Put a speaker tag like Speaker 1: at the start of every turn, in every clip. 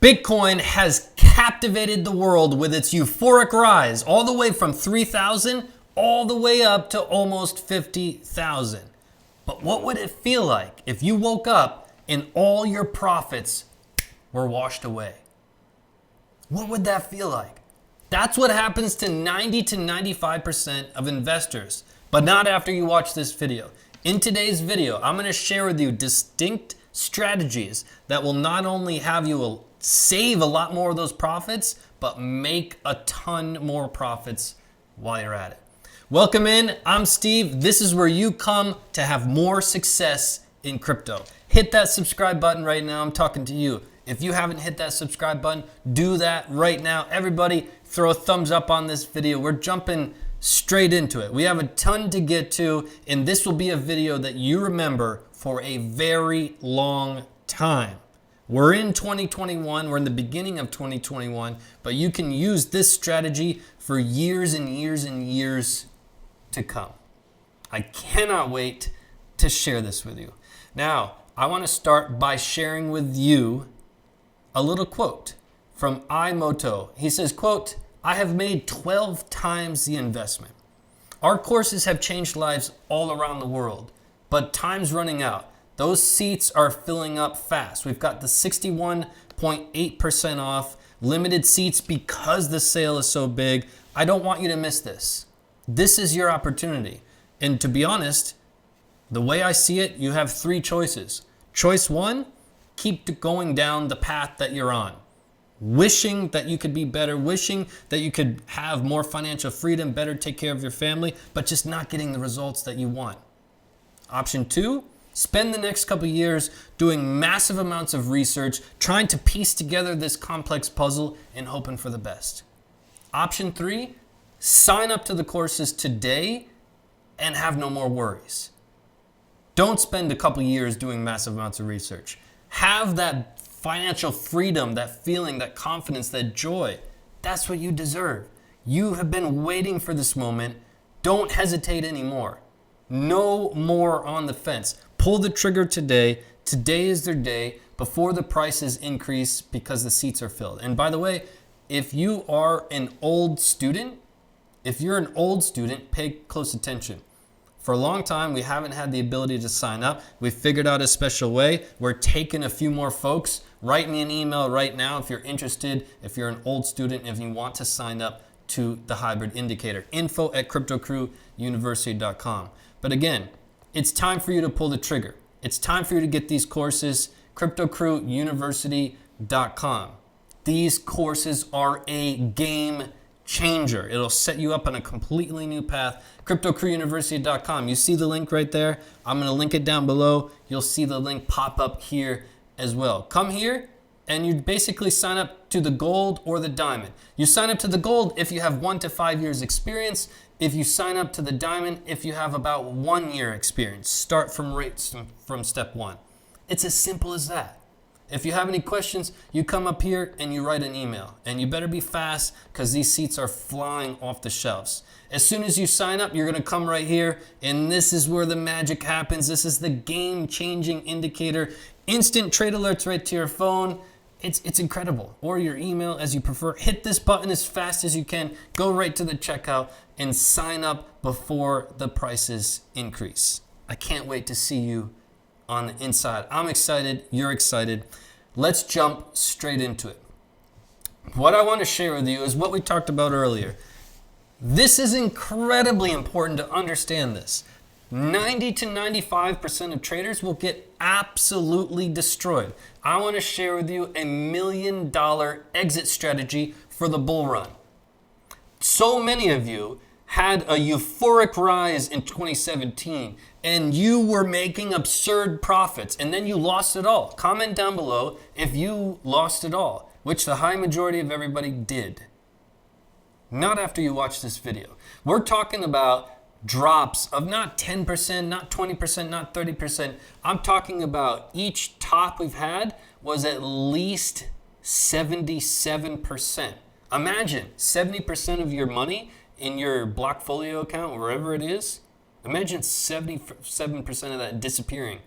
Speaker 1: Bitcoin has captivated the world with its euphoric rise, all the way from 3,000 all the way up to almost 50,000. But what would it feel like if you woke up and all your profits were washed away? What would that feel like? That's what happens to 90 to 95% of investors, but not after you watch this video. In today's video, I'm going to share with you distinct strategies that will not only have you save a lot more of those profits, but make a ton more profits while you're at it. Welcome in, I'm Steve. This is where you come to have more success in crypto. Hit that subscribe button right now, I'm talking to you. If you haven't hit that subscribe button, do that right now. Everybody throw a thumbs up on this video. We're jumping straight into it. We have a ton to get to, and this will be a video that you remember for a very long time. We're in 2021, we're in the beginning of 2021, but you can use this strategy for years and years and years to come. I cannot wait to share this with you. Now, I want to start by sharing with you a little quote from Imoto. He says, quote, "I have made 12 times the investment. Our courses have changed lives all around the world, but time's running out. Those seats are filling up fast. We've got the 61.8% off, limited seats because the sale is so big. I don't want you to miss this. This is your opportunity." And to be honest, the way I see it, you have three choices. Choice one, keep going down the path that you're on, wishing that you could be better, wishing that you could have more financial freedom, better take care of your family, but just not getting the results that you want. Option two, spend the next couple of years doing massive amounts of research, trying to piece together this complex puzzle and hoping for the best. Option three, sign up to the courses today and have no more worries. Don't spend a couple of years doing massive amounts of research. Have that financial freedom, that feeling, that confidence, that joy. That's what you deserve. You have been waiting for this moment. Don't hesitate anymore. No more on the fence. Pull the trigger today. Today is their day before the prices increase because the seats are filled. And by the way, if you are an old student, pay close attention. For a long time, we haven't had the ability to sign up. We've figured out a special way. We're taking a few more folks. Write me an email right now if you're interested, if you're an old student, if you want to sign up to the hybrid indicator. info@cryptocrewuniversity.com. But again, it's time for you to pull the trigger. It's time for you to get these courses, cryptocrewuniversity.com. These courses are a game changer. It'll set you up on a completely new path. cryptocrewuniversity.com. You see the link right there? I'm going to link it down below. You'll see the link pop up here as well. Come here and you basically sign up to the gold or the diamond. You sign up to the gold if you have 1 to 5 years experience. If you sign up to the diamond, if you have about 1 year experience, start from step one. It's as simple as that. If you have any questions, you come up here and you write an email. And you better be fast because these seats are flying off the shelves. As soon as you sign up, you're going to come right here. And this is where the magic happens. This is the game-changing indicator. Instant trade alerts right to your phone. It's incredible. Or your email as you prefer. Hit this button as fast as you can. Go right to the checkout and sign up before the prices increase. I can't wait to see you on the inside. I'm excited. You're excited. Let's jump straight into it. What I want to share with you is what we talked about earlier. This is incredibly important to understand this. 90 to 95% of traders will get absolutely destroyed. I want to share with you a $1 million exit strategy for the bull run. So many of you had a euphoric rise in 2017 and you were making absurd profits and then you lost it all. Comment down below if you lost it all, which the high majority of everybody did. Not after you watch this video. We're talking about drops of not 10%, not 20%, not 30%. I'm talking about each top we've had was at least 77%. Imagine 70% of your money in your Blockfolio account, wherever it is, imagine 77% of that disappearing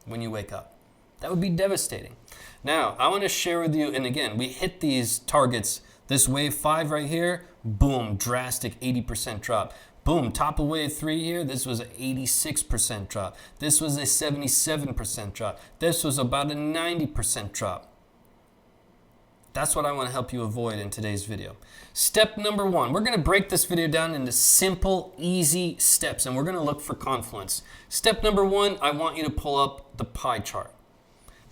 Speaker 1: when you wake up. That would be devastating. Now, I want to share with you, and again, we hit these targets. This wave 5 right here, boom, drastic 80% drop. Boom, top of wave 3 here, this was an 86% drop. This was a 77% drop. This was about a 90% drop. That's what I want to help you avoid in today's video. Step number 1, we're going to break this video down into simple, easy steps, and we're going to look for Confluence. Step number 1, I want you to pull up the pie chart.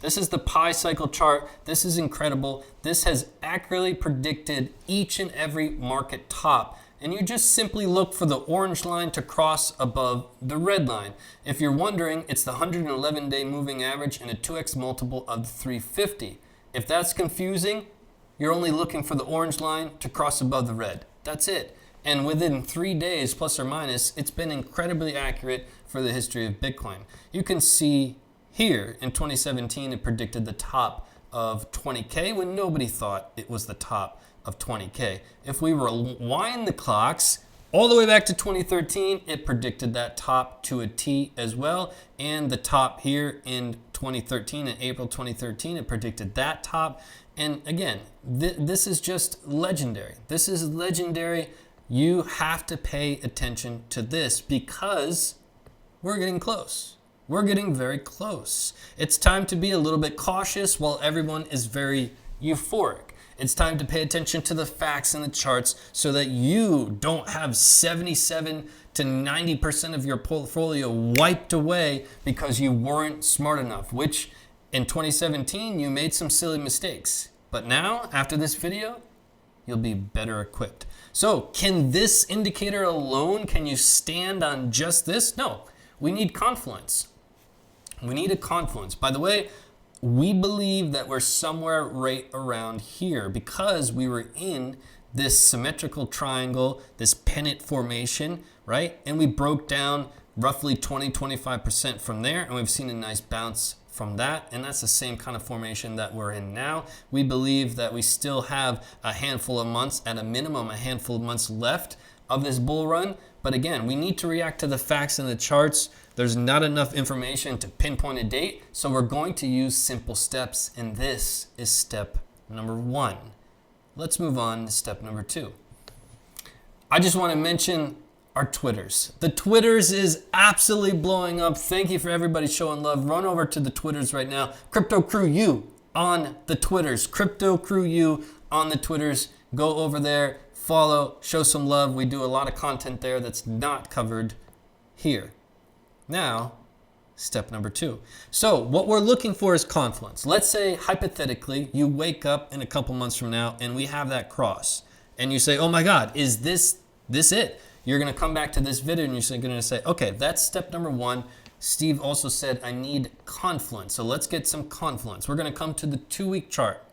Speaker 1: This is the pie cycle chart. This is incredible. This has accurately predicted each and every market top. And you just simply look for the orange line to cross above the red line. If you're wondering, it's the 111-day moving average and a 2x multiple of the 350. If that's confusing, you're only looking for the orange line to cross above the red. That's it. And within 3 days, plus or minus, it's been incredibly accurate for the history of Bitcoin. You can see here in 2017, it predicted the top of 20K when nobody thought it was the top of 20K. If we rewind the clocks all the way back to 2013, it predicted that top to a T as well. And the top here in 2013, in April 2013, it predicted that top. And again, this is just legendary. This is legendary. You have to pay attention to this because we're getting close. We're getting very close. It's time to be a little bit cautious while everyone is very euphoric. It's time to pay attention to the facts and the charts so that you don't have 77 to 90% of your portfolio wiped away because you weren't smart enough, which in 2017, you made some silly mistakes. But now, after this video, you'll be better equipped. So can this indicator alone, can you stand on just this? No, we need Confluence. We need a Confluence. By the way, we believe that we're somewhere right around here because we were in this symmetrical triangle, this pennant formation, right? And we broke down roughly 20-25% from there, and we've seen a nice bounce from that, and that's the same kind of formation that we're in now. We believe that we still have a handful of months, at a minimum, a handful of months left of this bull run. But again, we need to react to the facts and the charts. There's not enough information to pinpoint a date, so we're going to use simple steps, and this is step number 1. Let's move on to step number 2. I just want to mention our Twitters. The Twitters is absolutely blowing up. Thank you for everybody showing love. Run over to the Twitters right now. Crypto Crew U on the Twitters. Crypto Crew U on the Twitters. Go over there, follow, show some love. We do a lot of content there that's not covered here. Now, step number 2. So what we're looking for is Confluence. Let's say, hypothetically, you wake up in a couple months from now and we have that cross. And you say, oh my God, is this it? You're going to come back to this video and you're going to say, okay, that's step number 1. Steve also said, I need Confluence. So let's get some Confluence. We're going to come to the 2-week chart.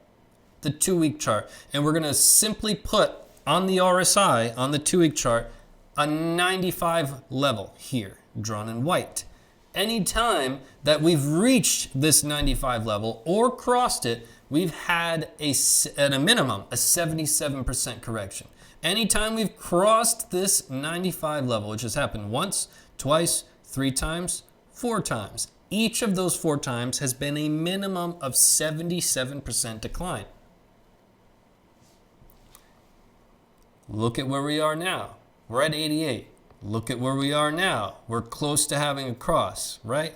Speaker 1: The 2-week chart. And we're going to simply put on the RSI, on the 2-week chart, a 95 level here, drawn in white. Anytime that we've reached this 95 level or crossed it, we've had at a minimum a 77% correction. Anytime we've crossed this 95 level, which has happened once, twice, 3 times, 4 times. Each of those 4 times has been a minimum of 77% decline. Look at where we are now. We're at 88. Look at where we are now. We're close to having a cross, right?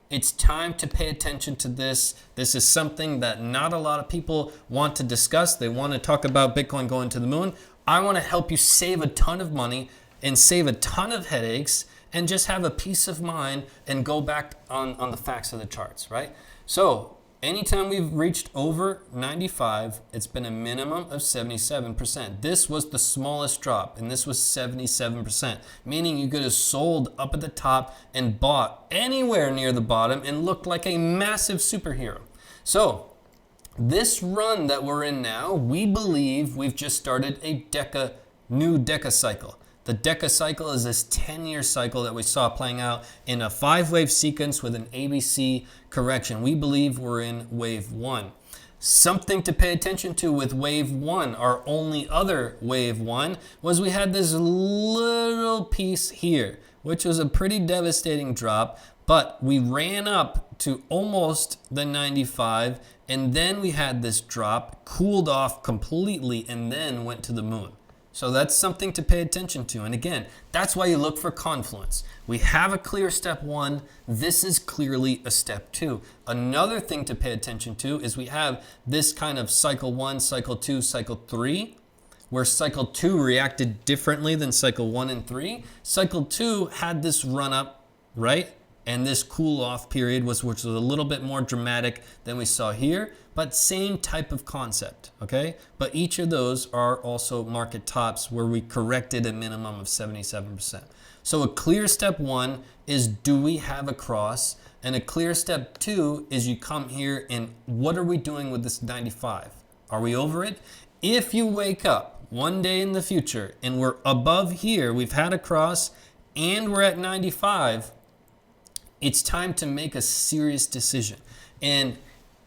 Speaker 1: It's time to pay attention to this. This is something that not a lot of people want to discuss. They want to talk about Bitcoin going to the moon. I want to help you save a ton of money and save a ton of headaches and just have a peace of mind and go back on the facts of the charts, right? So anytime we've reached over 95, it's been a minimum of 77%. This was the smallest drop, and this was 77%, meaning you could have sold up at the top and bought anywhere near the bottom and looked like a massive superhero. So this run that we're in now, we believe we've just started a new Deca cycle. The Deca cycle is this 10-year cycle that we saw playing out in a 5-wave sequence with an ABC correction. We believe we're in wave 1. Something to pay attention to with wave 1, our only other wave 1, was we had this little piece here, which was a pretty devastating drop. But we ran up to almost the 95, and then we had this drop, cooled off completely, and then went to the moon. So that's something to pay attention to. And again, that's why you look for Confluence. We have a clear step 1. This is clearly a step 2. Another thing to pay attention to is we have this kind of cycle 1, cycle 2, cycle 3, where cycle 2 reacted differently than cycle 1 and 3. Cycle 2 had this run up, right? And this cool off period which was a little bit more dramatic than we saw here, but same type of concept, okay? But each of those are also market tops where we corrected a minimum of 77%. So a clear step 1 is, do we have a cross? And a clear step 2 is you come here and what are we doing with this 95? Are we over it? If you wake up one day in the future and we're above here, we've had a cross and we're at 95, it's time to make a serious decision. And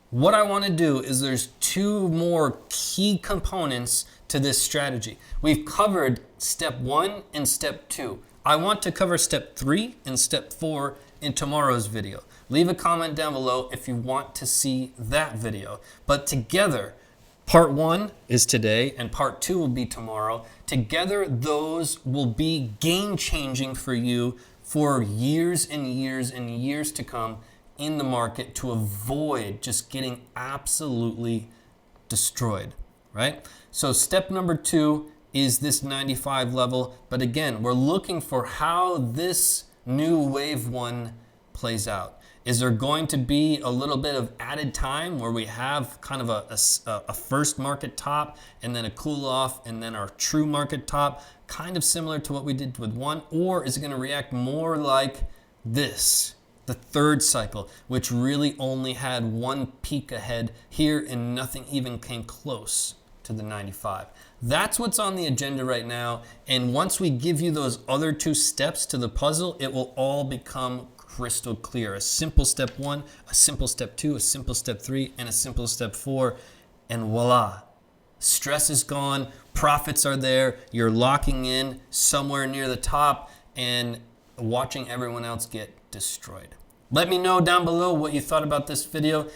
Speaker 1: what I want to do is there's 2 more key components to this strategy. We've covered step 1 and step 2. I want to cover step 3 and step 4 in tomorrow's video. Leave a comment down below if you want to see that video. But together, part 1 is today and part 2 will be tomorrow. Together, those will be game-changing for you for years and years and years to come in the market to avoid just getting absolutely destroyed, right? So step number 2 is this 95 level. But again, we're looking for how this new wave 1 plays out. Is there going to be a little bit of added time where we have kind of a first market top and then a cool off and then our true market top, kind of similar to what we did with 1? Or is it going to react more like this, the third cycle, which really only had 1 peak ahead here and nothing even came close to the 95? That's what's on the agenda right now. And once we give you those other 2 steps to the puzzle, it will all become crystal clear. A simple step 1, a simple step 2, a simple step 3, and a simple step 4. And voila, stress is gone, profits are there, you're locking in somewhere near the top and watching everyone else get destroyed. Let me know down below what you thought about this video.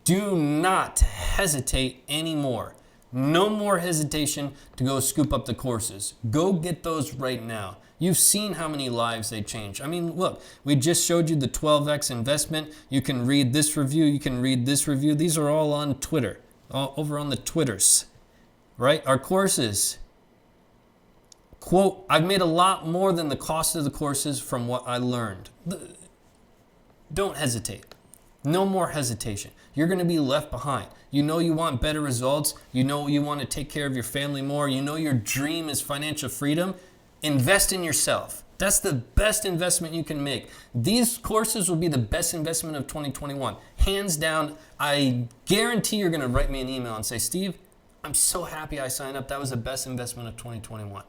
Speaker 1: Do not hesitate anymore. No more hesitation to go scoop up the courses. Go get those right now. You've seen how many lives they change. I mean, look, we just showed you the 12x investment. You can read this review. You can read this review. These are all on Twitter, all over on the Twitters, right? Our courses. Quote, I've made a lot more than the cost of the courses from what I learned. Don't hesitate. No more hesitation. You're going to be left behind. You know you want better results. You know you want to take care of your family more. You know your dream is financial freedom. Invest in yourself. That's the best investment you can make. These courses will be the best investment of 2021. Hands down, I guarantee you're going to write me an email and say, Steve, I'm so happy I signed up. That was the best investment of 2021.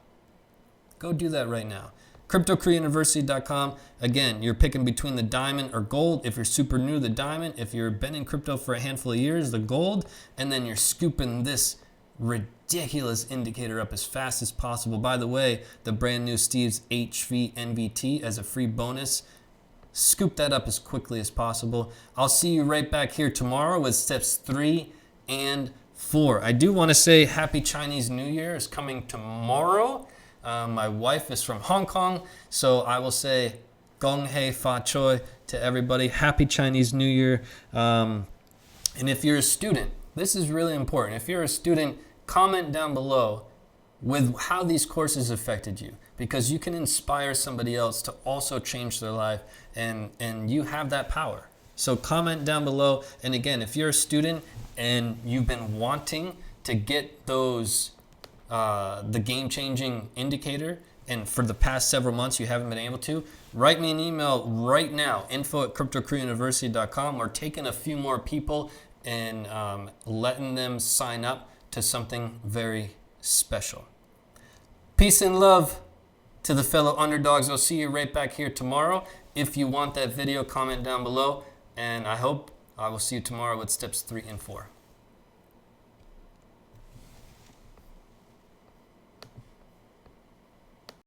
Speaker 1: Go do that right now. CryptoCareerUniversity.com. Again, you're picking between the diamond or gold. If you're super new, the diamond. If you've been in crypto for a handful of years, the gold. And then you're scooping this ridiculous indicator up as fast as possible. By the way, the brand new Steve's HV NVT as a free bonus. Scoop that up as quickly as possible. I'll see you right back here tomorrow with steps 3 and 4. I do want to say Happy Chinese New Year is coming tomorrow. My wife is from Hong Kong, so I will say Gong Hei Fa Choi to everybody. Happy Chinese New Year. And if you're a student, this is really important. If you're a student, comment down below with how these courses affected you, because you can inspire somebody else to also change their life, and you have that power. So comment down below. And again, if you're a student and you've been wanting to get those the game-changing indicator, and for the past several months you haven't been able to, write me an email right now, info@CryptoCareerUniversity.com. We're taking a few more people and letting them sign up to something very special. Peace and love to the fellow underdogs. I'll see you right back here tomorrow. If you want that video, comment down below, and I hope I will see you tomorrow with steps 3 and 4.